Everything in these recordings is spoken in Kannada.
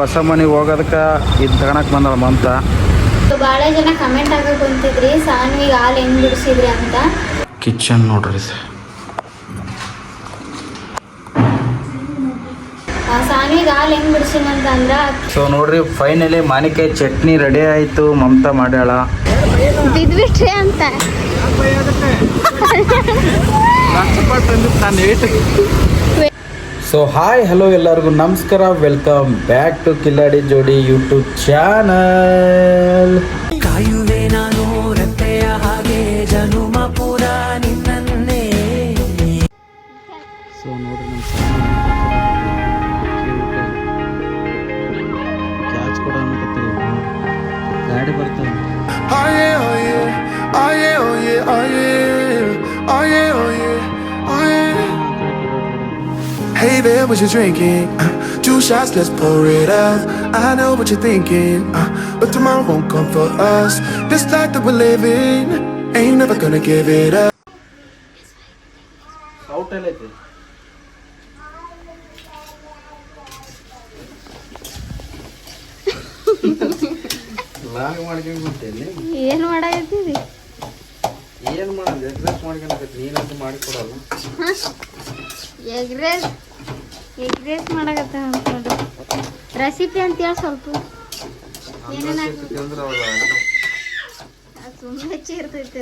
ಹೊಸ ಮನೆಗೆ ಹೋಗೋದಕ್ಕೆ ಇದು ತಗೊಳಕ್ ಬಂದಳ ಮಂತ. ಭಾಳ ಜನ ಕಮೆಂಟ್ ಆಗಕ್ಕೆ ಕುಂತಿದ್ರಿ ಸಾನ್ವಿಗೆ ಹಾಲು ಹೆಂಗ್ ಬಿಡಿಸಿದ್ರಿ ಅಂತ. ಕಿಚನ್ ನೋಡ್ರಿ, ಸಾನ್ವಿಗೆ ಹಾಲು ಹೆಂಗ್ ಬಿಡಿಸಿನಂತ ಅಂದ್ರ ಸೊ ನೋಡ್ರಿ ಫೈನಲಿ ಮಾನಿಕಾಯಿ ಚಟ್ನಿ ರೆಡಿ ಆಯ್ತು. ಮಮತಾ ಮಾಡ್ಯಾಳ. ಬಿದ್ಬಿಟ್ರಿ ಅಂತ ಸೊ ಹಾಯ್ ಹಲೋ ಎಲ್ಲರಿಗೂ ನಮಸ್ಕಾರ, ವೆಲ್ಕಮ್ ಬ್ಯಾಕ್ ಟು ಕಿಲಾಡಿ ಜೋಡಿ ಯೂಟ್ಯೂಬ್ ಚಾನಲ್. ಕಾಯುವೆ ನಾನು ರೆಪ್ಪೆಯ ಹಾಗೆ ಜನುಮ ಪೂರ ನಿನ್ನನ್ನೇ. ಸೊ ನೋಡ್ರಿ ನಮ್ಮ ಕ್ಯಾಚ್ ಕೊಡ ಗಾಡಿ ಬರ್ತಾವೆ. Hey there, what you drinking? 2 shots, let's pour it out. I know what you're thinking, but tomorrow won't come for us. This life that we're living, ain't never gonna give it up. Out ಎಲ್ಲೈತಿ ಲಾಗ್ ಮಾಡ್ಕೊಂಡು ಬಿಟ್ಟೇನಿ. ಏನ್ ಮಾಡಾಕತ್ತೀರಿ? ಏನು ಮಾಡೋದು, ಎಗ್ರೆಸ್ ಮಾಡ್ಕೊಳಕತ್ತಿ. ನೀನಂತೂ ಮಾಡಿಕೊಡಲ್ಲ. ಎಗ್ರೇಸ್ ಮಾಡಾಕತ್ತ ಅನ್ಕೊಂಡು ರೆಸಿಪಿ ಅಂತೇಳಿ ಸ್ವಲ್ಪ ಏನೇನು ಅಂದ್ರೆ ಅವಳ ಸುಮ್ಮನೆ ಇರ್ತೈತೆ.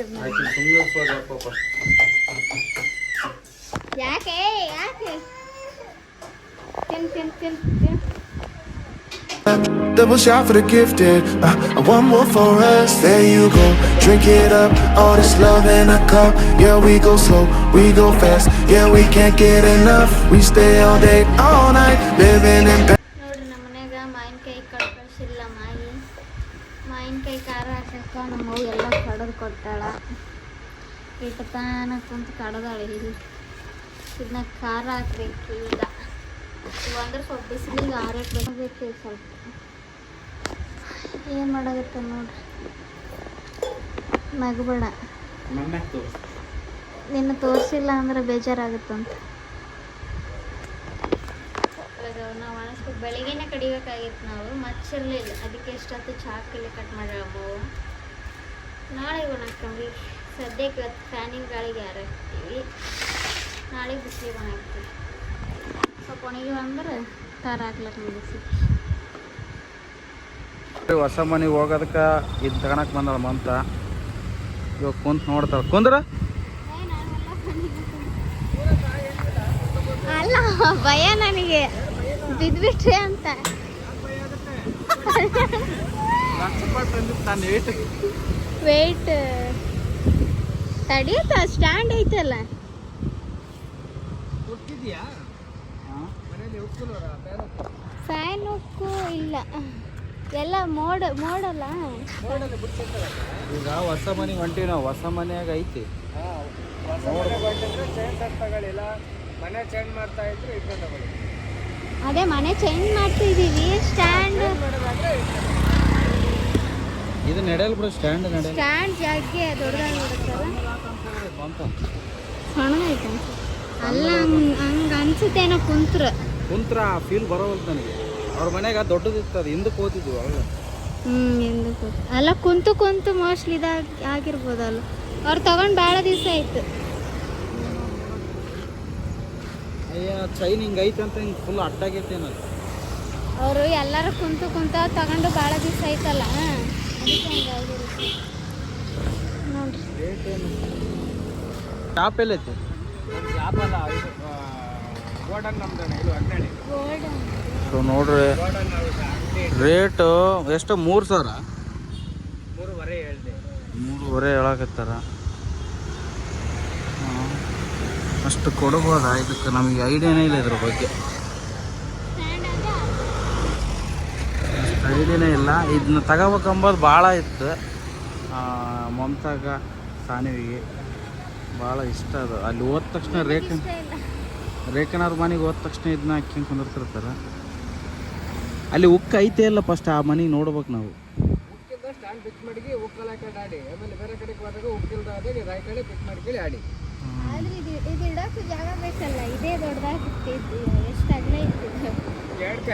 ಸುಮ್ಮನೆ ಯಾಕೆ ಯಾಕೆ ತಿನ್ ತಿನ್ ತಿನ್ Double shot for the gifted, one more for us. There you go, drink it up. All this love in a cup. Yeah, we go slow, we go fast. Yeah, we can't get enough. We stay all day, all night, living in. ನೋಡ್ರಿ ನಮ್ಮ ಮನ್ಯಾಗ ಮಾವಿನಕಾಯಿ ಕಳ್ಸಿಲ್ಲ. ಮಾವಿನಕಾಯಿ ಖಾರ ಹಾಕಕ್ಕ ನಮ್ಮ ಅವ್ವ ಎಲ್ಲ ಕಡದು ಕೊಟ್ಟಾಳ. ಇಟ್ಟು ತಾನ ಕುಂತು ಕಡದಾಳೆ. ಇದನ್ನ ಖಾರ ಹಾಕ್ಬೇಕು. ಈಗ ಅಂದ್ರೆ ಸ್ವಲ್ಪ ಬಿಸಿಲಿಗೆ ಆರಬೇಕು. ಸ್ವಲ್ಪ ಏನು ಮಾಡಾಗತ್ತ ನೋಡ್ರಿ. ನಗಬೇಡ, ನಿನ್ನ ತೋರಿಸಿಲ್ಲ ಅಂದ್ರೆ ಬೇಜಾರಾಗುತ್ತಂತ. ನಾವು ಅನಿಸ್ಬೇಕು ಬೆಳಿಗ್ಗೆನೆ ಕಡಿಬೇಕಾಗಿತ್ತು. ನಾವು ಮಚ್ಚಿರಲಿಲ್ಲ, ಅದಕ್ಕೆ ಎಷ್ಟೊತ್ತು ಚಾಕಲ್ಲಿ ಕಟ್ ಮಾಡ್ಯಾವ. ನಾಳೆ ಒಣಗ್ತೀವಿ. ಸದ್ಯಕ್ಕೆ ಇವತ್ತು ಫ್ಯಾನಿನ ಗಾಳಿಗೆ ಹಾರಾಕ್ತೀವಿ. ನಾಳೆ ಬಿಸಿಲಿಗೆ ಒಣಗ್ತೀವಿ. ಸ್ವಲ್ಪ ಒಣಗಿವ ಅಂದ್ರೆ ಖಾರ ಹಾಕ್ಲಕ್ಕೆ ಮುಗಿಸಿ. ಹೊಸ ಮನೆಗೆ ಹೋಗೋದಕ್ಕೆ ಇದು ತಗೊಳಕ್ ಬಂದಳ ಮಂತ. ಇವಾಗ ಕುಂತ ನೋಡ್ತಾಳ. ಕುಂದ್ರ ಅಲ್ಲ, ಭಯ ನನಗೆ ಬಿದ್ಬಿಟ್ರಿ ಅಂತ. ವೇಟ್ ತಡಿಯತ್ತ, ಸ್ಟ್ಯಾಂಡ್ ಐತಲ್ಲ. ಫ್ಯಾನ್ ಉಕ್ಕು ಇಲ್ಲ, ಎಲ್ಲ ಮೋಡಲ್ಲ. ಈಗ ಹೊಸ ಮನೆಗೆ ಹೊಂಟಿವಿ ನಾವು. ಹೊಸ ಮನೆಯಾಗ ಐತಿ. ಅದೇ ಮನೆ ಚೇಂಜ್ ಮಾಡ್ತಿದೀವಿ. ಸ್ಟ್ಯಾಂಡ್ ಇದು ನಡೆಯಲ್ಲ ಬಿಡು. ಸ್ಟ್ಯಾಂಡ್ ಜಾಗ್ಗೆ ದೊಡ್ಡದಾಗಿ ಸಣ್ಣ ಐತೆ ಅಲ್ಲ. ಹಂಗ ಅನ್ಸುತ್ತೇನೋ ಕುಂತ್ರ ಫೀಲ್ ಬರೋವಲ್ದು ನನಗೆ. ಅವ್ರ ಮನೆಯಾಗ ದೊಡ್ಡದಿರ್ತದೆ. ಹಿಂದಕ್ಕೆ ಹೋತಿದ್ವಿ ಅವಾಗ. ಹಿಂದಕ್ಕೆ ಅಲ್ಲ, ಕುಂತು ಮೋಸ್ಟ್ಲಿ ಆಗಿರ್ಬೋದಲ್ಲ. ಅವ್ರು ತಗೊಂಡು ಭಾಳ ದಿವಸ ಆಯ್ತು. ಅಯ್ಯ ಚೈನ್ ಹಿಂಗೆ ಐತೆ ಅಂತ ಹಿಂಗೆ ಫುಲ್ ಅಡ್ಡಾಗೈತೆ ಅನ್ನೋದು. ಅವರು ಎಲ್ಲರೂ ಕುಂತು ತಗೊಂಡು ಭಾಳ ದಿವಸ ಆಯ್ತಲ್ಲ, ಅದಕ್ಕೆ ಹಂಗಾಗಿರುತ್ತೆ ನೋಡ್ರಿ. ಶಾಪ್ ಎಲ್ಲೈತಿ? ಸೊ ನೋಡ್ರಿ ರೇಟು ಎಷ್ಟು? 3,000. 3,500 ಹೇಳಕತ್ತಾರ. ಅಷ್ಟು ಕೊಡ್ಬೋದಾ? ಇದಕ್ಕೆ ನಮಗೆ ಐಡಿಯಾನೇ ಇಲ್ಲ ಇದ್ರ ಬಗ್ಗೆ. ಐಡಿಯಾನೇ ಇಲ್ಲ. ಇದನ್ನ ತಗೋಬೇಕಂಬೋದು ಭಾಳ ಇತ್ತು. ಮಮತಾಗ ಸಾನ್ವಿಗೆ ಭಾಳ ಇಷ್ಟ ಅದು. ಅಲ್ಲಿ ಹೋದ ತಕ್ಷಣ ರೇಖನವ್ರ ಮನೆಗೆ ಹೋದ ತಕ್ಷಣ ಇದನ್ನ ಹಾಕ್ಯಂಡು ಕುಂದಿರ್ತಿರ್ತಾರೆ. ಅಲ್ಲಿ ಉಕ್ಕ ಐತೆ ಇಲ್ಲ ಫಸ್ಟ್ ಆ ಮನೆಗೆ ನೋಡ್ಬೇಕು ನಾವು. ಆದ್ರೆ ಇದು ಇಡಕ್ಕೂ ಜಾಗ ಬೇಕಲ್ಲ, ಇದೇ ದೊಡ್ಡದಾಗ್ತೈತಿ. ಎಷ್ಟು ಅಗಲ ಇರ್ತದೆ.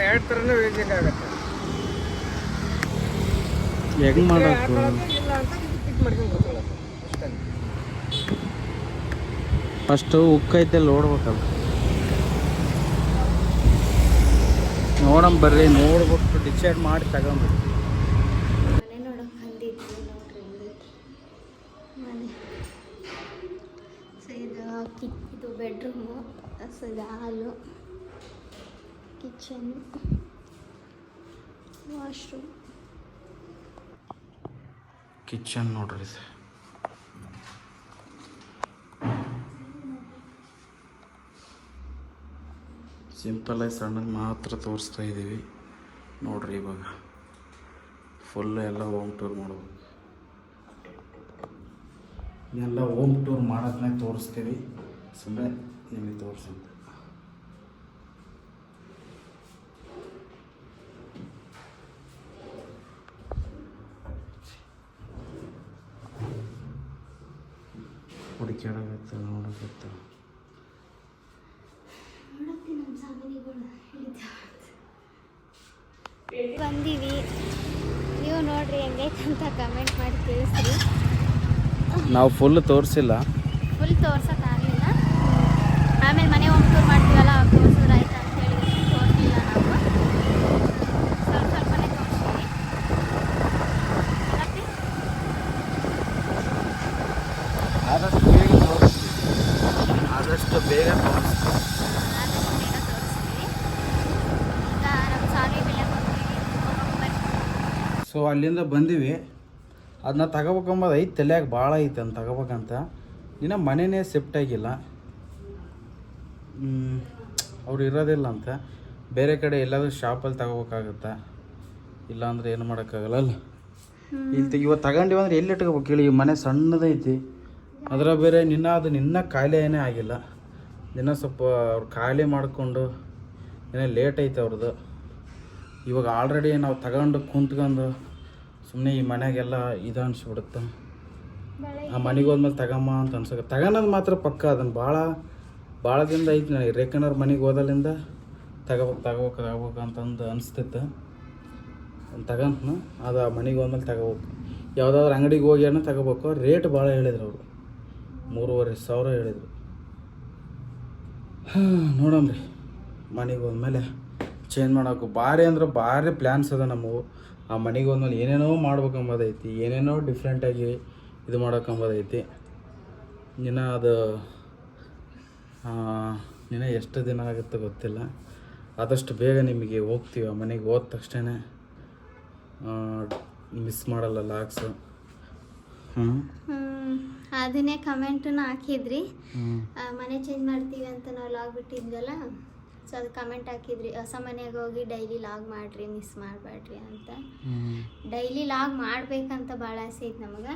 ಎರಡು ಥರನೂ ಯೂಸಿಂಗ್ ಆಗುತ್ತೆ. ಹೆಂಗ್ ಮಾಡಬೇಕು? ಇಲ್ಲ ಅಂತ ಪಿಕ್ ಮಾಡ್ಕೊಂಡು ಕೂತ್ಕೊಳ್ಳೋದು ಅಷ್ಟೇ. ಫಸ್ಟು ಉಕ್ಕೈತೆ ನೋಡ್ಬೇಕಲ್ಲ. ನೋಡಮ್ ಬರ್ರಿ, ನೋಡ್ಬಿಟ್ಟು ಡಿಸೈಡ್ ಮಾಡಿ ತಗೊಂಡ್ಬಿಟ್ಟು. ಮನೆ ನೋಡೋಕೆ ಬಂದಿದ್ವಿ ನೋಡ್ರಿ, ಮನೆ. ಸೊ ಇದು ಬೆಡ್ರೂಮು, ಸೊ ಇದು ಹಾಲು, ಕಿಚನ್, ವಾಶ್ರೂಮ್. ಕಿಚನ್ ನೋಡ್ರಿ ಸರ್, ಸಿಂಪಲಾಗಿ ಸಣ್ಣಗೆ ಮಾತ್ರ ತೋರಿಸ್ತಾ ಇದ್ದೀವಿ ನೋಡ್ರಿ. ಇವಾಗ ಫುಲ್ ಎಲ್ಲ ಹೋಮ್ ಟೂರ್ ಮಾಡ್ಬೇಕು. ಎಲ್ಲ ಹೋಮ್ ಟೂರ್ ಮಾಡೋದ್ನಾಗ ತೋರಿಸ್ತೀವಿ, ಸುಮ್ಮನೆ ನಿಮಗೆ ತೋರಿಸಂತ. ಹುಡುಕ್ಯಾಡಕತ್ತ ನೋಡಕತ್ತ. ಬಂದೀವಿ, ನೀವು ನೋಡ್ರಿ ಹೆಂಗೈತಂತ ಕಮೆಂಟ್ ಮಾಡಿ ತಿಳಿಸ್ರಿ. ನಾವು ಫುಲ್ ತೋರಿಸಿಲ್ಲ, ಫುಲ್ ತೋರ್ಸೋಕ್ಕಾಗಲಿಲ್ಲ. ಆಮೇಲೆ ಮನೆ ಹೋಮ್ ಟೂರ್ ಮಾಡ್ತೀವಲ್ಲ, ಅವಾಗ ತೋರಿಸಿದ್ರೆ ಆಯ್ತು ಅಂತ ಹೇಳಿ ತೋರಿಸಲಿಲ್ಲ ನಾವು. ಸ್ವಲ್ಪ ಸ್ವಲ್ಪನೇ ತೋರಿಸ್ತೀವಿ. ಆದಷ್ಟು ಬೇಗ ತೋರಿಸ್ತೀವಿ, ಆದಷ್ಟು ಬೇಗ ತೋರಿಸ್ತೀವಿ. ಈಗ ನಮ್ಮ ಸಾಲಿ ಬೆಲೆ ಕೊಡ್ತೀವಿ. ಸೊ ಅಲ್ಲಿಂದ ಬಂದೀವಿ, ಅದನ್ನ ತಗೋಬೇಕಂಬದು ಐತೆ ತಲೆಯಾಗ ಭಾಳ ಐತೆ ಅಂತ ತಗೋಬೇಕಂತ. ಇನ್ನು ಮನೆಯೇ ಶಿಫ್ಟ್ ಆಗಿಲ್ಲ, ಅವ್ರು ಇರೋದಿಲ್ಲ ಅಂತ. ಬೇರೆ ಕಡೆ ಎಲ್ಲಾದರೂ ಶಾಪಲ್ಲಿ ತಗೋಬೇಕಾಗತ್ತಾ, ಇಲ್ಲಾಂದ್ರೆ ಏನು ಮಾಡೋಕ್ಕಾಗಲ್ಲ ಅಲ್ಲ. ಇಲ್ಲಿ ಇವತ್ತು ತಗೊಂಡಿವಂದ್ರೆ ಎಲ್ಲಿ ಇಟ್ಕೋಬೇಕು ಹೇಳಿ? ಮನೆ ಸಣ್ಣದೈತಿ, ಅದರ ಬೇರೆ ನಿನ್ನ ಖಾಲಿ ಏನೇ ಆಗಿಲ್ಲ. ದಿನ ಸ್ವಲ್ಪ ಅವ್ರು ಖಾಲಿ ಮಾಡಿಕೊಂಡು ಏನೋ ಲೇಟ್ ಐತೆ ಅವ್ರದ್ದು. ಇವಾಗ ಆಲ್ರೆಡಿ ನಾವು ತಗೊಂಡು ಕುಂತ್ಕೊಂಡು ಸುಮ್ಮನೆ ಈ ಮನೆಗೆಲ್ಲ ಇದು ಅನಿಸ್ಬಿಡುತ್ತೆ. ಆ ಮನೆಗೆ ಹೋದ್ಮೇಲೆ ತಗೊಂಬ ಅಂತ ಅನ್ಸಕ್ಕೆ. ತಗೊಳೋದು ಮಾತ್ರ ಪಕ್ಕ, ಅದನ್ನು ಭಾಳ ದಿನದ ಐತಿ ನನಗೆ. ರೇಖಣ್ಣವ್ರ ಮನೆಗೆ ಹೋದಲ್ಲಿಂದ ತಗೋಬೇಕು ಅಂತಂದು ಅನಿಸ್ತಿತ್ತು. ತಗೊಂಡು ಅದು ಆ ಮನೆಗೆ ಹೋದ್ಮೇಲೆ ತಗೋಬೇಕು. ಯಾವುದಾದ್ರೂ ಅಂಗಡಿಗೆ ಹೋಗಿ ಏನೋ ತಗೋಬೇಕು. ರೇಟ್ ಭಾಳ ಹೇಳಿದ್ರು ಅವರು, 3,500 ಹೇಳಿದರು. ನೋಡಮ್ರಿ, ಮನೆಗೆ ಹೋದ್ಮೇಲೆ ಚೇಂಜ್ ಮಾಡೋಕು ಭಾರಿ ಅಂದ್ರೆ ಭಾರಿ ಪ್ಲ್ಯಾನ್ಸ್ ಅದ ನಮ್ಮವು. ಆ ಮನೆಗೆ ಹೋದ್ಮೇಲೆ ಏನೇನೋ ಮಾಡ್ಬೇಕಂಬೋದೈತಿ, ಏನೇನೋ ಡಿಫ್ರೆಂಟಾಗಿ ಇದು ಮಾಡೋಕ್ಕಂಬೋದೈತಿ. ಇನ್ನು ಅದು ಇನ್ನೂ ಎಷ್ಟು ದಿನ ಆಗುತ್ತೆ ಗೊತ್ತಿಲ್ಲ. ಆದಷ್ಟು ಬೇಗ ನಿಮಗೆ ಹೋಗ್ತೀವಿ. ಆ ಮನೆಗೆ ಹೋದ ತಕ್ಷಣ ಮಿಸ್ ಮಾಡಲ್ಲ ಲಾಕ್ಸು. ಅದನ್ನೇ ಕಮೆಂಟನ್ನು ಹಾಕಿದ್ರಿ, ಮನೆ ಚೇಂಜ್ ಮಾಡ್ತೀವಿ ಅಂತ ನಾವು ಲಾಗ್ ಬಿಟ್ಟಿದ್ವಲ್ಲ. ಸೊ ಅದು ಕಮೆಂಟ್ ಹಾಕಿದ್ರಿ, ಹೊಸ ಮನೆಗೆ ಹೋಗಿ ಡೈಲಿ ಲಾಗ್ ಮಾಡಿರಿ, ಮಿಸ್ ಮಾಡಬೇಡ್ರಿ ಅಂತ. ಡೈಲಿ ಲಾಗ್ ಮಾಡ್ಬೇಕಂತ ಭಾಳ ಆಸೆ ಐತೆ ನಮಗೆ.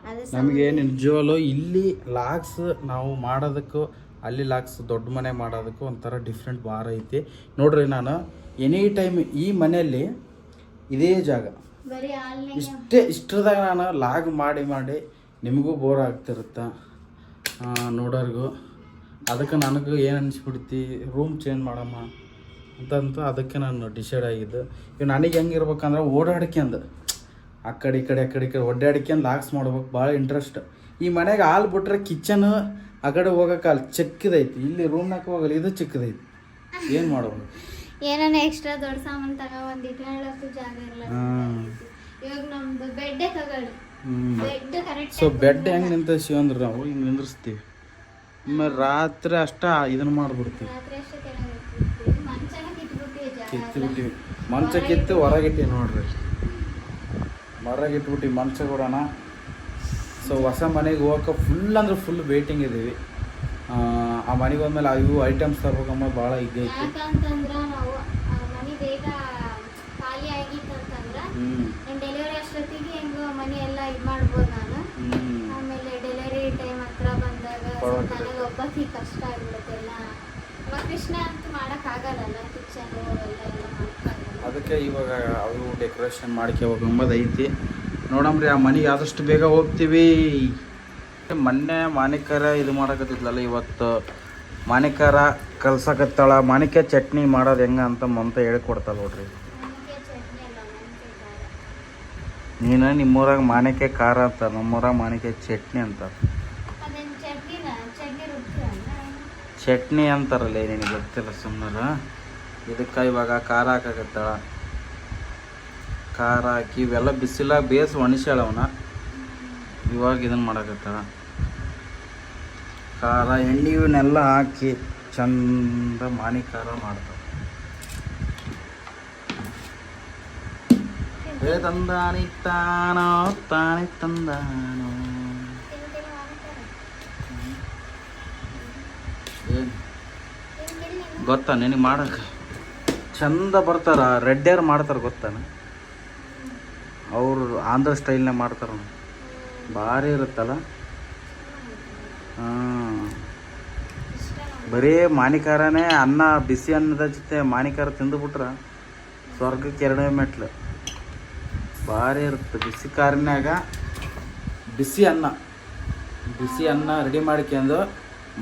ಅದು ನಮಗೆ ನಿಜವಾಗ್ಲೂ ಇಲ್ಲಿ ಲಾಗ್ಸ್ ನಾವು ಮಾಡೋದಕ್ಕೂ ಅಲ್ಲಿ ಲಾಗ್ಸ್ ದೊಡ್ಡ ಮನೆ ಮಾಡೋದಕ್ಕೂ ಒಂಥರ ಡಿಫ್ರೆಂಟ್ ಭಾಳ ಐತಿ ನೋಡ್ರಿ. ನಾನು ಎನಿ ಟೈಮ್ ಈ ಮನೆಯಲ್ಲಿ ಇದೇ ಜಾಗ ಬರೀ ಇಷ್ಟದಾಗ ನಾನು ಲಾಗ್ ಮಾಡಿ ನಿಮಗೂ ಬೋರ್ ಆಗ್ತಿರುತ್ತೆ ನೋಡೋರ್ಗು. ಅದಕ್ಕೆ ನನಗೂ ಏನು ಅನಿಸ್ಬಿಡ್ತಿ, ರೂಮ್ ಚೇಂಜ್ ಮಾಡಮ್ಮ ಅಂತಂತ ಅದಕ್ಕೆ ನಾನು ಡಿಸೈಡ್ ಆಗಿದ್ದು. ಇವು ನನಗೆ ಹೆಂಗಿರ್ಬೇಕಂದ್ರೆ ಓಡಾಡ್ಕೊಂಡು ಆ ಕಡೆ ಈ ಕಡೆ ಒಡ್ಡಾಡ್ಕೊಂಡು ಲಾಗ್ಸ್ ಮಾಡ್ಬೇಕು, ಭಾಳ ಇಂಟ್ರೆಸ್ಟ್. ಈ ಮನೆಗೆ ಹಾಲು ಬಿಟ್ರೆ ಕಿಚನ್ ಆ ಕಡೆ ಹೋಗೋಕೆ ಅಲ್ಲಿ ಚಿಕ್ಕದೈತಿ, ಇಲ್ಲಿ ರೂಮ್ನಾಗ ಹೋಗಲ್ಲ, ಇದು ಚಿಕ್ಕದೈತಿ. ಏನು ಮಾಡ್ಬೇಕು? ಏನಾನ ಎಕ್ಸ್ಟ್ರಾ ದೊಡ್ಡ ಸಾಮಾನು ತಗೊಂಡು ಇಟ್ಕೊಳ್ಳೋಕ್ಕೂ ಜಾಗ ಇಲ್ಲ. ಇವಾಗ ನಮ್ದು ಬೆಡ್ಡೇ ತಗೊಳ್ಳಿ, ಬೆಡ್ ಕರೆಕ್ಟ್. ಸೊ ಬೆಡ್ ಹೆಂಗೆ ನಿಂತಿಸಿ ಅಂದ್ರೆ ನಾವು ಹಿಂಗೆ ನಿಂದಿರ್ಸ್ತೀವಿ, ಆಮೇಲೆ ರಾತ್ರಿ ಅಷ್ಟ ಇದನ್ನು ಮಾಡಿಬಿಡ್ತೀವಿ. ರಾತ್ರಿ ಅಷ್ಟೇ ಕೆಳಗೆ ಮಂಚನ ಕಿತ್ಬಿಟ್ಟಿವಿ, ಮಂಚ ಕಿತ್ತು ಹೊರಗಿಟ್ಟಿವಿ ನೋಡ್ರಿ. ಹೊರಗಿಟ್ಬಿಟ್ಟಿವಿ ಮಂಚ ಕೊಡೋಣ. ಸೊ ಹೊಸ ಮನೆಗೆ ಹೋಗೋಕೆ ಫುಲ್ ಅಂದ್ರೆ ಫುಲ್ ವೇಟಿಂಗ್ ಇದ್ದೀವಿ. ಆ ಮನೆಗೆ ಹೋದ್ಮೇಲೆ ಇವು ಐಟಮ್ಸ್ ತರ್ಬೇಕಮ್ಮ ಭಾಳ ಈಗೈತಿ. ಯಾಕಂತಂದ್ರೆ ನಾವು ಮನೆ ಬೇಗ ಖಾಲಿ ಆಗಿತ್ತು ಅಂತಂದ್ರೆ ಡೆಲಿವರಿ ಅಷ್ಟೊತ್ತಿಗೆ ಹೆಂಗೋ ಮನೆ ಎಲ್ಲ ಇದು ಮಾಡ್ಬೋದು ನಾನು. ಆಮೇಲೆ ಡೆಲಿವರಿ ಟೈಮ್ ಹತ್ರ ಬಂದಾಗ ನನಗೆ ಒಬ್ಬಕ್ಕೆ ಕಷ್ಟ ಆಗ್ಬಿಡುತ್ತೆ ಎಲ್ಲ. ಕೃಷ್ಣ ಅಂತೂ ಮಾಡೋಕ್ಕಾಗಲ್ಲ, ಕಿಚನ್ ಎಲ್ಲ ಮಾಡೋಕ್ಕಾಗಲ್ಲ. ಅದಕ್ಕೆ ಇವಾಗ ಅವು ಡೆಕೋರೇಷನ್ ಮಾಡ್ಕೋಬೇಕು ಎಂಬುದು ಐತಿ. ನೋಡಮ್ರಿ, ಆ ಮನೆಗೆ ಆದಷ್ಟು ಬೇಗ ಹೋಗ್ತೀವಿ. ಮೊನ್ನೆ ಮಾಣಿಕ್ಯರ ಇದು ಮಾಡಕತ್ತಿದ್ಲಲ್ಲ, ಇವತ್ತು ಮಾಣಿಕ್ಯರ ಕಲ್ಸಕತ್ತಾಳ. ಮಾಣಿಕ್ಯ ಚಟ್ನಿ ಮಾಡೋದು ಹೆಂಗೆ ಅಂತ ಮಮತ ಹೇಳ್ಕೊಡ್ತಾಳೆ ನೋಡ್ರಿ. ಮಾವಿನಕಾಯಿ ಚಟ್ನಿ ಅಲ್ಲ, ಮಾವಿನಕಾಯಿ ಖಾರ. ನೀನು ನಿಮ್ಮೂರಾಗ ಮಾಣಿಕ್ಯ ಖಾರ ಅಂತ, ನಮ್ಮೂರಾಗ ಮಾಣಿಕ್ಯ ಚಟ್ನಿ ಅಂತಾರೆ. ಅದೇನು ಚಟ್ನಿನ ಚಟ್ನಿ ರುಬ್ತೀವಲ್ಲ. ಚಟ್ನಿ ಅಂತಾರಲ್ಲ, ನಿನಗೆ ಗೊತ್ತಿಲ್ಲ ಸುಮ್ಮನೆ. ಇದಕ್ಕೆ ಇವಾಗ ಖಾರ ಹಾಕಕತ್ತಾಳ. ಖಾರ ಹಾಕಿ ಇವೆಲ್ಲ ಬಿಸಿಲಾಗ ಬೇಸ್ ಒಣಸ್ಯಾಳವನ. ಇವಾಗ ಇದನ್ನು ಮಾಡಕತ್ತಾಳ. ಖಾರ ಎಣ್ಣೆ ಇವನ್ನೆಲ್ಲ ಹಾಕಿ ಚಂದ ಮಾನಿ ಖಾರ ಮಾಡ್ತಾಳೆ. ಏ ತಂದಾನಿ ತಾನೋ ತಾನಿ ತಂದಾನೋ. ತಿಂತೀನಿ ಮಾವಿನಕಾಯಿ. ಏನು ತಿಂತೀನಿ ನೀನು. ಗೊತ್ತಾ ನಿನಗೆ ಮಾಡಕ್ಕೆ ಚಂದ ಬರ್ತಾರ. ರೆಡ್ಡಿಯರು ಮಾಡ್ತಾರೆ ಗೊತ್ತಾನ, ಅವರು ಆಂಧ್ರ ಸ್ಟೈಲ್ನಾಗ ಮಾಡ್ತಾರೆ. ಭಾರಿ ಇರುತ್ತಲ್ಲ. ಹಾಂ, ಇಷ್ಟ ನಮ್ಗೆ. ಬರೀ ಮಾನಿಕಾರನೇ ಅನ್ನ, ಬಿಸಿ ಅನ್ನದ ಜೊತೆ ಮಾನಿಕಾರ ತಿಂದುಬಿಟ್ರೆ ಸ್ವರ್ಗಕ್ಕೆ 2 ಮೆಟ್ಲು. ಭಾರಿ ಇರುತ್ತೆ. ಬಿಸಿ ಕಾರಿನಾಗ ಬಿಸಿ ಅನ್ನ ರೆಡಿ ಮಾಡ್ಕೊಂಡು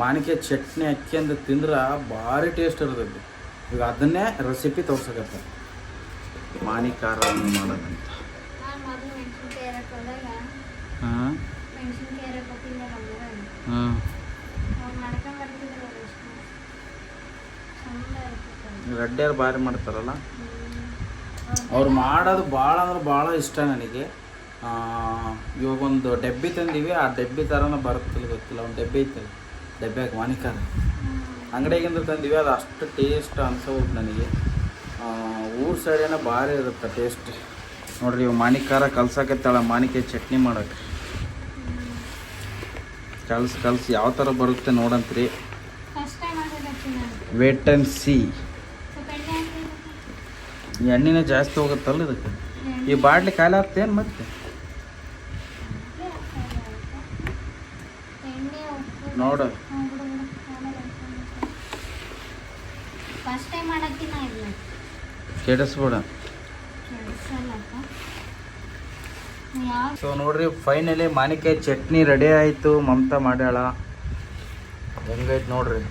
ಮಾಣಿಕೆ ಚಟ್ನಿ ಹಾಕ್ಯಂದು ತಿಂದ್ರೆ ಭಾರಿ ಟೇಸ್ಟ್ ಇರ್ತೈತಿ. ಈಗ ಅದನ್ನೇ ರೆಸಿಪಿ ತೋರ್ಸಕತ್ತ, ಮಾನಿಕಾರ ಮಾಡೋದಂತ. ನಾನು ಮೊದಲು ಮೆಣಸಿನ್ಕಾಯಿ ಎರಕ್ಕೆ ಹೋದಾಗ ಹಾಂ ಮೆಣಸಿನ್ಕಾಯಿ ಎರಕ್ಕೆ ಹೋಗಿಲ್ಲ ನಮ್ಮೂರಲ್ಲಿ. ಹಾಂ ಅವ್ರು ಮಾಡ್ಕೊಂಡು ಬರ್ತಿದ್ರು ಅವ್ರು ಎಷ್ಟು ಚಂದ ಇರ್ತಿತ್ತು. ರೆಡ್ಡಿಯರು ಭಾರಿ ಮಾಡ್ತಾರಲ್ಲ. ಅವ್ರು ಮಾಡೋದು ಭಾಳ ಅಂದ್ರೆ ಭಾಳ ಇಷ್ಟ ನನಗೆ. ಇವಾಗ ಒಂದು ಡಬ್ಬಿ ತಂದೀವಿ, ಆ ಡಬ್ಬಿ ಥರನ ಬರುತ್ತಿಲ್ಲ ಗೊತ್ತಿಲ್ಲ. ಒಂದು ಡಬ್ಬಿ ಐತಲ್ಲ, ಡಬ್ಬ್ಯಾಗ ಮಾನಿಕಾರ ಅಂಗಡಿಯಾಗಿಂದ ತಂದೀವಿ. ಅದು ಅಷ್ಟು ಟೇಸ್ಟ್ ಅನ್ಸೋದು ನನಗೆ. ಊರ ಸೈಡೇನ ಭಾರಿ ಇರುತ್ತೆ ಟೇಸ್ಟ್. ನೋಡ್ರಿ, ಇವು ಮಾನಿಕಾರ ಕಲ್ಸಕತ್ತಾಳ ಮಾನಿಕಾಯಿ ಚಟ್ನಿ ಮಾಡೋಕ್ಕೆ. ಕಲ್ಸಿ ಯಾವ ಥರ ಬರುತ್ತೆ ನೋಡಂತ್ರಿ. ಫಸ್ಟ್ ಟೈಮ್ ಮಾಡಿದಕ್ಕೆ ನಾನು ವೇಟ್ ಆ್ಯಂಡ್ ಸಿ. ಸ್ವಲ್ಪ ಎಣ್ಣೆ ಹಾಕಿದ್ರೆ ಈ ಎಣ್ಣೆನೇ ಜಾಸ್ತಿ ಹೋಗುತ್ತಲ್ಲ ಇದಕ್ಕೆ. ಈ ಬಾಟ್ಲಿ ಖಾಲಿ ಆಗ್ತೇನು ಮತ್ತೆ? ಎಣ್ಣೆ ಉಪ್ಪು ನೋಡು, ಫಸ್ಟ್ ಟೈಮ್ ಮಾಡತ್ತೀನಿ ಇಲ್ಲ ಕೆಡಿಸ್ಬೇಡ. ಯಾವ ಸೊ ನೋಡ್ರಿ, ಫೈನಲಿ ಮಾನಿಕಾಯಿ ಚಟ್ನಿ ರೆಡಿ ಆಯಿತು. ಮಮತಾ ಮಾಡ್ಯಾಳ. ಹೆಂಗೈತೆ ನೋಡ್ರಿ.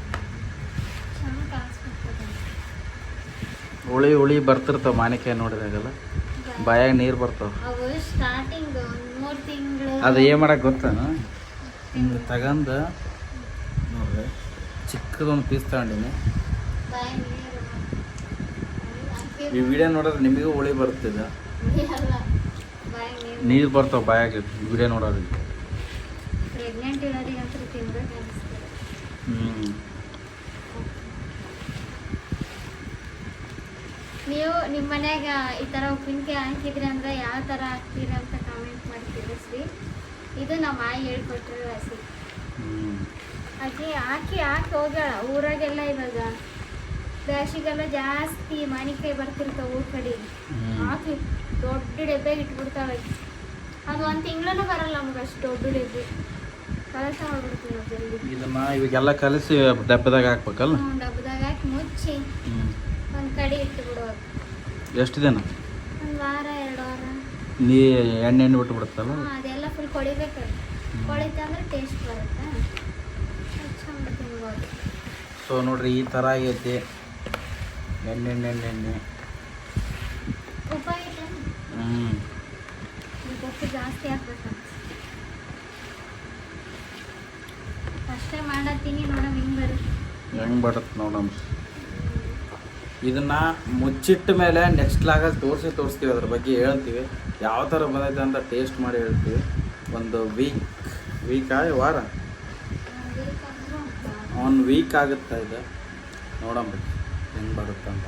ಚಂದ ಕಾಯಿಸ್ಬೇಕು. ಹುಳಿ ಬರ್ತಿರ್ತಾವ ಮಾನಿಕಾಯಿ ನೋಡಿದಾಗಲ್ಲ, ಬಾಯಾಗ ನೀರು ಬರ್ತಾವ. ಅವು ಸ್ಟಾರ್ಟಿಂಗ್ 3 ತಿಂಗಳು ಅದು ಏನು ಮಾಡಕ್ಕೆ ಗೊತ್ತಾನ, ಹಿಂಗೆ ತಗಂದು ನೋಡ್ರಿ ಚಿಕ್ಕದೊಂದು ಪೀಸ್ ತಗೊಂಡಿನಿ. ಬಾಯಿ ನೀರು ಈ ವಿಡಿಯೋ ನೋಡಿದ್ರೆ ನಿಮಗೂ ಹುಳಿ ಬರ್ತಿದೆ, ಅಲ್ಲ ಬಾಯಿ ನೀರು. ನೀರು ಬರ್ತಾವ ಬಾಯಾಗ ವಿಡಿಯೋ ನೋಡೋದು. ಪ್ರೆಗ್ನೆಂಟ್ ಇರೋರಿಗಂತೂ ತಿನ್ಬೇಕು ಅನಿಸ್ತದೆ. ನೀವು ನಿಮ್ಮ ಮನ್ಯಾಗ ಈ ಥರ ಉಪ್ಪಿನಕಾಯಿ ಹಾಕಿದ್ರಿ ಅಂದ್ರೆ ಯಾವ ಥರ ಹಾಕ್ತೀರಿ ಅಂತ ಕಾಮೆಂಟ್ ಮಾಡಿ ತಿಳಿಸ್ರಿ. ಇದು ನಮ್ಮ ಆಯಿ ಹೇಳ್ಕೊಟ್ಟಿರೋ ರೆಸಿಪಿ. ಹಾಕಿ ಹಾಕಿ ಹೋಗ್ಯಾಳ. ಊರಾಗೆಲ್ಲ ಇವಾಗ ಬ್ಯಾಸಿಗೆಲ್ಲ ಜಾಸ್ತಿ ಮಾವಿನಕಾಯಿ ಬರ್ತಿರ್ತಾವ ಊರ ಕಡೆ. ಹಾಕಿ ದೊಡ್ಡ ಡಬ್ಬೆಗೆ ಇಟ್ಬಿಡ್ತಾಳೆ. ಅದು 1 ತಿಂಗಳೂ ಬರಲ್ಲ ನಮ್ಗೆ ಅಷ್ಟು ದೊಡ್ಡ ಡಬ್ಬಿ. ಕಲಸ ಮಾಡ್ಬಿಡ್ತೀವಿ ನಾವು ಜಲ್ದಿ. ಇದನ್ನ ಇವಾಗೆಲ್ಲ ಕಲಿಸಿ ಡಬ್ಬದಾಗ ಹಾಕ್ಬೇಕಲ್ಲ. ಡಬ್ಬದಾಗ ಹಾಕಿ ಮುಚ್ಚಿ ಒಂದು ಕಡೆ ಇಟ್ಟು ಬಿಡುವಾಗ ಎಷ್ಟು ದಿನ 1 ವಾರ 2 ವಾರ ನೀ ಎಣ್ಣೆ ಬಿಟ್ಟು ಬಿಡುತ್ತಲ್ಲ. ಅದೆಲ್ಲ ಫುಲ್ ಕೊಡಿಬೇಕು. ಕೊಳಿತಂದ್ರೆ ಟೇಸ್ಟ್ ಬರುತ್ತೆ, ಚಂದ ತಿನ್ಬೋದು. ಸೊ ನೋಡ್ರಿ, ಈ ಥರ ಆಗೈತಿ. ಎಣ್ಣೆ ಉಪ್ಪು ಐತೆ ಉಪ್ಪು ಜಾಸ್ತಿ ಹಾಕ್ಬೇಕಂತ. ಅಷ್ಟೇ ಮಾಡತ್ತೀನಿ ನೋಡಮ್ ಹೆಂಗೆ ಬರುತ್ತೆ ನೋಡಮ್ಮ. ಇದನ್ನ ಮುಚ್ಚಿಟ್ಟ ಮೇಲೆ ನೆಕ್ಸ್ಟ್ ಲಾಗಲ್ಲಿ ತೋರಿಸ್ತೀವಿ, ಅದ್ರ ಬಗ್ಗೆ ಹೇಳ್ತೀವಿ. ಯಾವ ಥರ ಬಂದೈತೆ ಅಂತ ಟೇಸ್ಟ್ ಮಾಡಿ ಹೇಳ್ತೀವಿ. ಒಂದು ವಾರ 1 ವೀಕ್ ಆಗುತ್ತೆ ಇದು. ನೋಡಮ್ಮ ಹೆಂಗೆ ಬರುತ್ತಂತ.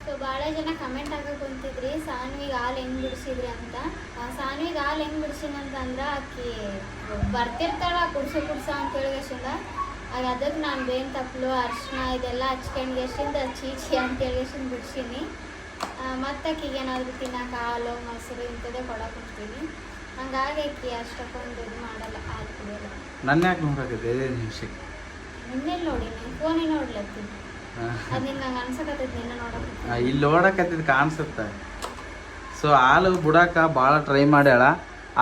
ಸೊ ಭಾಳ ಜನ ಕಮೆಂಟ್ ಹಾಕಕ್ಕೆ ಕುಂತಿದ್ರಿ ಸಾನ್ವಿಗೆ ಹಾಲು ಹೆಂಗೆ ಬಿಡಿಸಿದ್ರಿ ಅಂತ. ಸಾನ್ವಿಗೆ ಹಾಲು ಹೆಂಗೆ ಬಿಡಿಸಿನಂತ ಅಂದ್ರೆ ಆಕಿ ಬರ್ತಿರ್ತಾಳ ಕುಡ್ಸೋ ಅಂತೇಳಿ ಎಷ್ಟಿಂದ ಆಗ ಅದಕ್ಕೆ ನಾನು ಬೇನ್ ತಪ್ಪಲು ಅರ್ಶಿನ ಇದೆಲ್ಲ ಹಚ್ಕೊಂಡು ಎಷ್ಟಿಂದ ಚೀಚಿ ಅಂತೇಳಿ ಎಷ್ಟಿಂದ ಬಿಡ್ಸೀನಿ. ಮತ್ತು ಆಕಿಗೆ ಏನಾದರೂ ತಿನ್ನಕ್ಕೆ ಹಾಲು ಮೊಸರು ಇಂಥದ್ದೇ ಕೊಡಕ್ಕೆ ಹೋಗ್ತೀನಿ. ಹಂಗಾಗಿ ಆಕಿ ಅಷ್ಟಕ್ಕೊಂದು ಇದು ಮಾಡಲ್ಲ, ಹಾಲು ಕುಡಿಯೋಲ್ಲ. ನನ್ನ ಯಾಕೆ ನೋಡಾಕೈತೆ ನಿಮಿಷಕ್ಕೆ? ನಿನ್ನೆಲ್ಲಿ ನೋಡಿ ನಾನು ಫೋನೇ ನೋಡ್ಲತ್ತೀನಿ. ಅದು ನಂಗೆ ಅನ್ಸಕತ್ತೈತಿ ನಿನ್ನ ನೋಡಕ್ಕೆ. ಇಲ್ಲಿ ನೋಡಕತ್ತಿದ್ ಕಾಣಿಸುತ್ತೆ. ಸೊ ಹಾಲು ಬಿಡಾಕ ಭಾಳ ಟ್ರೈ ಮಾಡ್ಯಾಳ.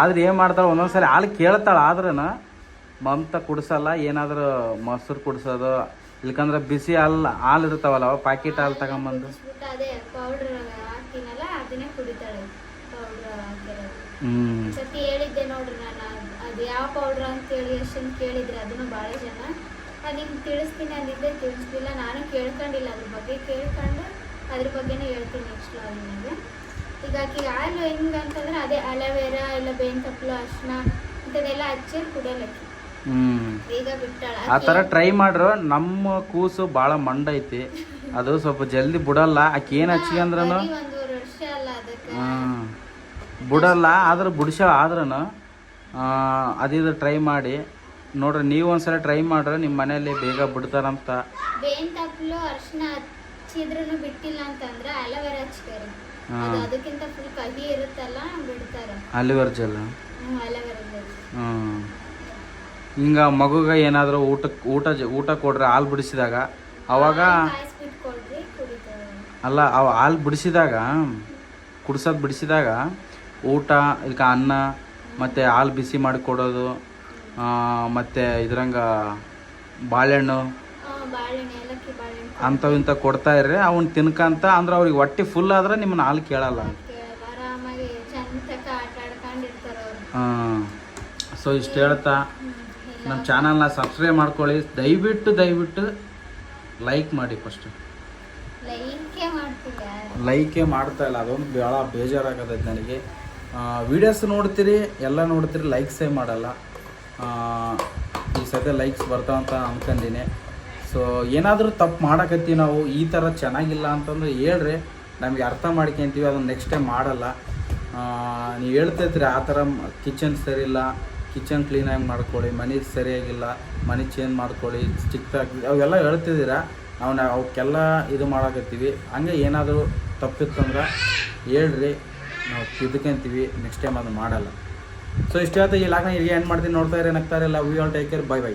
ಆದ್ರೆ ಏನು ಮಾಡ್ತಾಳೆ ಒಂದೊಂದ್ಸರಿ ಹಾಲು ಕೇಳ್ತಾಳೆ, ಆದ್ರೂ ಮಮತಾ ಕುಡ್ಸಲ್ಲ. ಏನಾದರೂ ಮೊಸರು ಕುಡ್ಸೋದು, ಇಲ್ಕಂದ್ರೆ ಬಿಸಿ ಹಾಲು ಇರ್ತಾವಲ್ಲ ಪ್ಯಾಕೆಟ್ ಹಾಲು ತಗೊಂಬಂದು ಅದೇ ಪೌಡ್ರ್ ಹಾಕಿನಲ್ಲ ಅದನ್ನೇ ಕುಡಿತಾಳೆ. ಪೌಡ್ರ್ ಹಾಕಿರೋದು ಸತಿ ಹೇಳಿದ್ದೆ ನೋಡ್ರಿ ನಾನು, ಅದು ಯಾವ ಪೌಡ್ರ್ ಅಂತೇಳಿ ಎಷ್ಟು ಕೇಳಿದ್ರೆ ಅದನ್ನು ಭಾಳ ಜನ ಅದು ಹಿಂಗೆ ತಿಳಿಸ್ತೀನಿ ಅಂದಿದ್ದೆ, ತಿಳಿಸ್ಲಿಲ್ಲ. ನಾನು ಕೇಳ್ಕೊಂಡಿಲ್ಲ ಅದ್ರ ಬಗ್ಗೆ, ಕೇಳ್ಕೊಂಡು ಅದ್ರ ಬಗ್ಗೆನೇ ಹೇಳ್ತೀನಿ ನೆಕ್ಸ್ಟ್ ಲಾಗಿನಾಗ. ಈಗ ಆಕಿಗೆ ಹಾಲು ಹೆಂಗೆ ಅಂತಂದ್ರೆ ಅದೇ ಅಲೋವೆರಾ ಇಲ್ಲ ಬೇವಿನ ತಪ್ಪಲು ಅರ್ಶಿನ ಇಂಥದ್ದೆಲ್ಲ ಹಚ್ಚಿ ಕುಡಿಯಲಕ್ಕಿ ಈಗ ಬಿಟ್ಟಾಳ. ಆ ಥರ ಟ್ರೈ ಮಾಡ್ರು. ನಮ್ಮ ಕೂಸು ಭಾಳ ಮಂಡ ಐತಿ, ಅದು ಸ್ವಲ್ಪ ಜಲ್ದಿ ಬಿಡಲ್ಲ. ಆಕೆ ಏನು ಹಚ್ಕೊಂಡ್ರೂ 1.5 ವರ್ಷ ಅಲ್ಲ ಅದಕ್ಕೆ ಬಿಡಲ್ಲ. ಆದ್ರೆ ಬಿಡಿಸ್ಯಾಳ. ಆದ್ರೂ ಅದಿದು ಟ್ರೈ ಮಾಡಿ ನೋಡ್ರಿ, ನೀವು ಒಂದ್ಸಲ ಟ್ರೈ ಮಾಡ್ರೆ ನಿಮ್ಮ ಮನೆಯಲ್ಲಿ ಬೇಗ ಬಿಡ್ತಾರಂತ. ಬೇವಿನ ತಪ್ಪಲು ಅರ್ಶಿನ ಹಚ್ಚಿದ್ರೂ ಬಿಟ್ಟಿಲ್ಲ ಅಂತಂದ್ರೆ ಅಲೋವೆರಾ ಹಚ್ತಾರೆ. ಅದಕ್ಕಿಂತ ಫುಲ್ ಕಹಿ ಇರುತ್ತಲ್ಲ ಬಿಡ್ತಾರ ಅಲಿವರ್ ಜೆಲ್. Aloe vera gel. ಹಿಂಗ ಮಗುಗ ಏನಾದರೂ ಊಟ ಕೊಡ್ರಿ ಹಾಲು ಬಿಡಿಸಿದಾಗ, ಅವಾಗ ಕಾಯಿಸ್ಬಿಟ್ಟು ಕೊಡ್ರಿ ಕುಡಿತಾರೆ. ಅಲ್ಲ ಅವು ಹಾಲು ಬಿಡಿಸಿದಾಗ ಕುಡ್ಸೋದು ಬಿಡಿಸಿದಾಗ ಊಟ ಇಲ್ಕ ಅನ್ನ ಮತ್ತು ಹಾಲು ಬಿಸಿ ಮಾಡಿ ಕೊಡೋದು, ಮತ್ತು ಇದ್ರಂಗ ಬಾಳೆಹಣ್ಣು ಬಾಳೆಹಣ್ಣು ಏಲಕ್ಕಿ ಬಾಳೆಹಣ್ಣು ಅಂಥವು ಇಂಥ ಕೊಡ್ತಾ ಇರ್ರಿ. ಅವ್ನು ತಿನ್ಕಂತ ಅಂದ್ರೆ ಅವ್ರಿಗೆ ಹೊಟ್ಟೆ ಫುಲ್ ಆದ್ರೆ ನಿಮ್ಮನ್ನ ಹಾಲು ಕೇಳಲ್ಲ. ಆರಾಮಾಗಿ ಚಂದಕ ಆಟ ಆಡ್ಕೊಂಡಿರ್ತಾರೆ ಅವರು. ಸೊ ಇಷ್ಟು ಹೇಳ್ತಾ ನಮ್ಮ ಚಾನಲ್ನ ಸಬ್ಸ್ಕ್ರೈಬ್ ಮಾಡ್ಕೊಳ್ಳಿ. ದಯವಿಟ್ಟು ಲೈಕ್ ಮಾಡಿ. ಫಸ್ಟು ಲೈಕೇ ಮಾಡ್ತಾ ಇಲ್ಲ, ಅದೊಂದು ಭಾಳ ಬೇಜಾರಾಗತೈತೆ ನನಗೆ. ವೀಡಿಯೋಸ್ ನೋಡ್ತೀರಿ, ಎಲ್ಲ ನೋಡ್ತೀರಿ, ಲೈಕ್ಸೇ ಮಾಡಲ್ಲ. ಈ ಸದ್ಯ ಲೈಕ್ಸ್ ಬರ್ತಾವಂತ ಅನ್ಕೊಂಡಿನಿ. ಸೊ ಏನಾದರೂ ತಪ್ಪು ಮಾಡಕತ್ತೀವಿ ನಾವು, ಈ ಥರ ಚೆನ್ನಾಗಿಲ್ಲ ಅಂತಂದ್ರೆ ಹೇಳ್ರಿ, ನಮಗೆ ಅರ್ಥ ಮಾಡ್ಕೊಂತೀವಿ, ಅದನ್ನು ನೆಕ್ಸ್ಟ್ ಟೈಮ್ ಮಾಡಲ್ಲ. ನೀವು ಹೇಳ್ತೈತ್ರಿ ಆ ಥರ ಕಿಚನ್ ಸರಿ ಇಲ್ಲ, ಕಿಚನ್ ಕ್ಲೀನಾಗಿ ಮಾಡ್ಕೊಳ್ಳಿ, ಮನೆ ಸರಿಯಾಗಿಲ್ಲ, ಮನೆ ಚೇಂಜ್ ಮಾಡ್ಕೊಳ್ಳಿ, ಚಿಕ್ಕದಾಗಿ ಅವೆಲ್ಲ ಹೇಳ್ತಿದ್ದೀರಾ. ನಾವು ಅವಕ್ಕೆಲ್ಲ ಇದು ಮಾಡಕತ್ತೀವಿ. ಹಂಗೆ ಏನಾದರೂ ತಪ್ಪಿತ್ತಂದ್ರೆ ಹೇಳ್ರಿ, ನಾವು ತಿದ್ಕೊಂತೀವಿ, ನೆಕ್ಸ್ಟ್ ಟೈಮ್ ಅದು ಮಾಡಲ್ಲ. ಸೊ ಇಷ್ಟು ಹೇಳ್ತಾ ಈ ಲಾಗ್ನ ಇಲ್ಲಿ ಏನು ಮಾಡ್ತೀನಿ ನೋಡ್ತಾ ಇರಿ, ನಗ್ತಾರೆ. Love you all, take care, bye by.